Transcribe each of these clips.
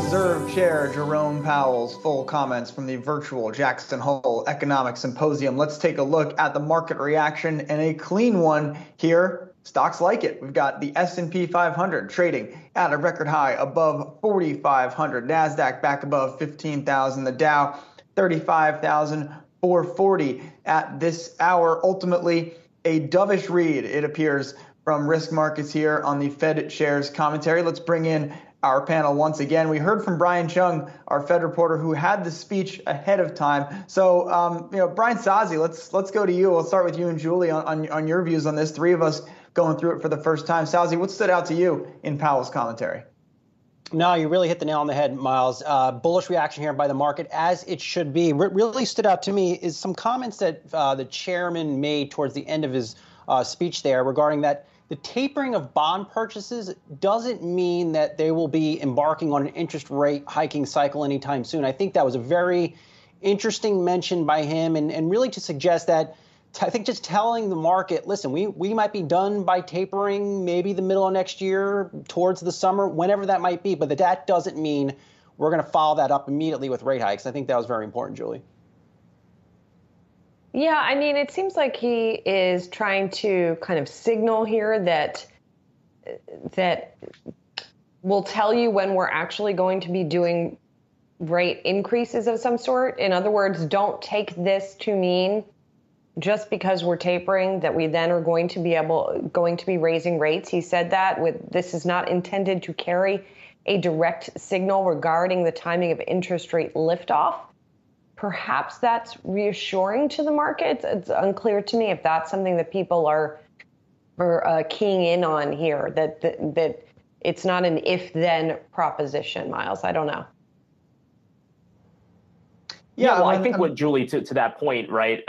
Reserve Chair Jerome Powell's full comments from the virtual Jackson Hole Economic Symposium. Let's take a look at the market reaction, and a clean one here. Stocks like it. We've got the S&P 500 trading at a record high above 4,500. NASDAQ back above 15,000. The Dow 35,440 at this hour. Ultimately, a dovish read, it appears, from risk markets here on the Fed Chair's commentary. Let's bring in our panel once again. We heard from Brian Cheung, our Fed reporter, who had the speech ahead of time. So, Brian Sazi, let's go to you. We'll start with you and Julie on your views on this. Three of us going through it for the first time. Sazi, what stood out to you in Powell's commentary? No, you really hit the nail on the head, Miles. Bullish reaction here by the market, as it should be. What really stood out to me is some comments that the chairman made towards the end of his speech there regarding that the tapering of bond purchases doesn't mean that they will be embarking on an interest rate hiking cycle anytime soon. I think that was a very interesting mention by him, and really to suggest that I think just telling the market, listen, we might be done by tapering maybe the middle of next year, towards the summer, whenever that might be, but that doesn't mean we're going to follow that up immediately with rate hikes. I think that was very important, Julie. Yeah, I mean, it seems like he is trying to kind of signal here that we'll tell you when we're actually going to be doing rate increases of some sort. In other words, don't take this to mean just because we're tapering that we then are going to be raising rates. He said that this is not intended to carry a direct signal regarding the timing of interest rate liftoff. Perhaps that's reassuring to the markets. It's unclear to me if that's something that people are keying in on here, that it's not an if-then proposition, Miles. I don't know. Yeah, well, I think what Julie, to that point, right,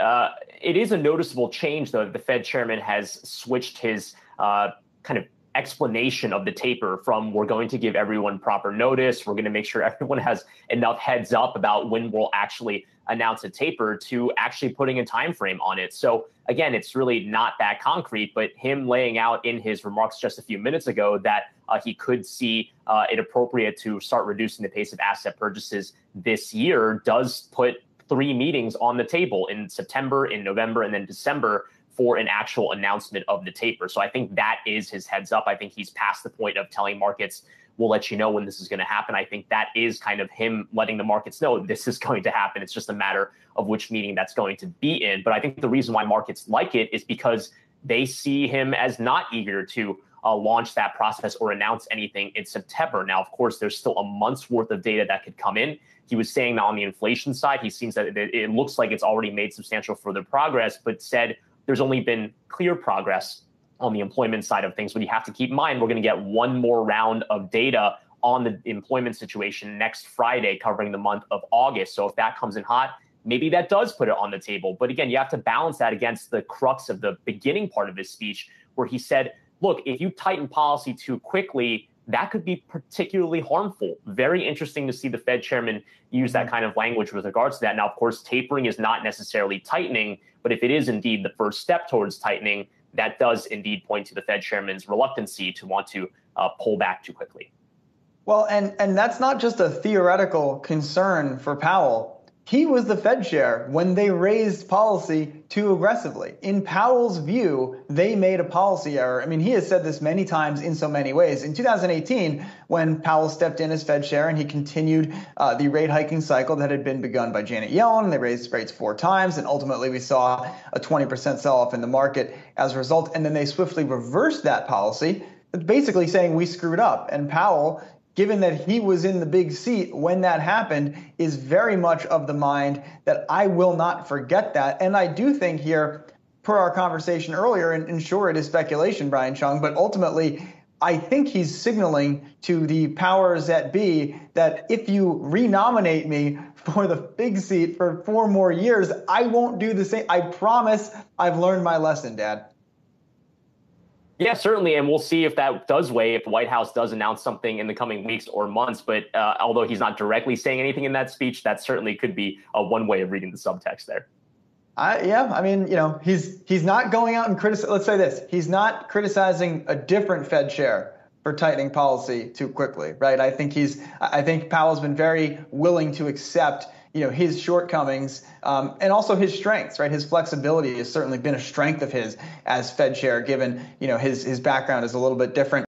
it is a noticeable change, though. The Fed chairman has switched his kind of explanation of the taper from we're going to give everyone proper notice, we're going to make sure everyone has enough heads up about when we'll actually announce a taper, to actually putting a time frame on it. So again, it's really not that concrete, but him laying out in his remarks just a few minutes ago that he could see it appropriate to start reducing the pace of asset purchases this year does put 3 meetings on the table in September, in November, and then December for an actual announcement of the taper. So I think that is his heads up. I think he's past the point of telling markets, we'll let you know when this is going to happen. I think that is kind of him letting the markets know this is going to happen. It's just a matter of which meeting that's going to be in. But I think the reason why markets like it is because they see him as not eager to launch that process or announce anything in September. Now, of course, there's still a month's worth of data that could come in. He was saying that on the inflation side, he seems that it looks like it's already made substantial further progress, but said there's only been clear progress on the employment side of things. But you have to keep in mind, we're going to get one more round of data on the employment situation next Friday, covering the month of August. So if that comes in hot, maybe that does put it on the table. But again, you have to balance that against the crux of the beginning part of his speech, where he said, look, if you tighten policy too quickly, that could be particularly harmful. Very interesting to see the Fed chairman use that kind of language with regards to that. Now, of course, tapering is not necessarily tightening, but if it is indeed the first step towards tightening, that does indeed point to the Fed chairman's reluctancy to want to pull back too quickly. Well, and that's not just a theoretical concern for Powell. He was the Fed chair when they raised policy too aggressively. In Powell's view, they made a policy error. I mean, he has said this many times in so many ways. In 2018, when Powell stepped in as Fed chair and he continued the rate hiking cycle that had been begun by Janet Yellen, they raised rates 4 times, and ultimately we saw a 20% sell-off in the market as a result. And then they swiftly reversed that policy, basically saying we screwed up. And Powell, given that he was in the big seat when that happened, is very much of the mind that I will not forget that. And I do think here, per our conversation earlier, and sure, it is speculation, Brian Cheung, but ultimately, I think he's signaling to the powers that be that if you renominate me for the big seat for 4 more years, I won't do the same. I promise I've learned my lesson, Dad. Yeah, certainly. And we'll see if that does weigh, if the White House does announce something in the coming weeks or months. But although he's not directly saying anything in that speech, that certainly could be one way of reading the subtext there. Yeah, I mean, he's not going out and criticize. Let's say this. He's not criticizing a different Fed chair for tightening policy too quickly, right? I think Powell's been very willing to accept his shortcomings and also his strengths, right? His flexibility has certainly been a strength of his as Fed chair, given his background is a little bit different.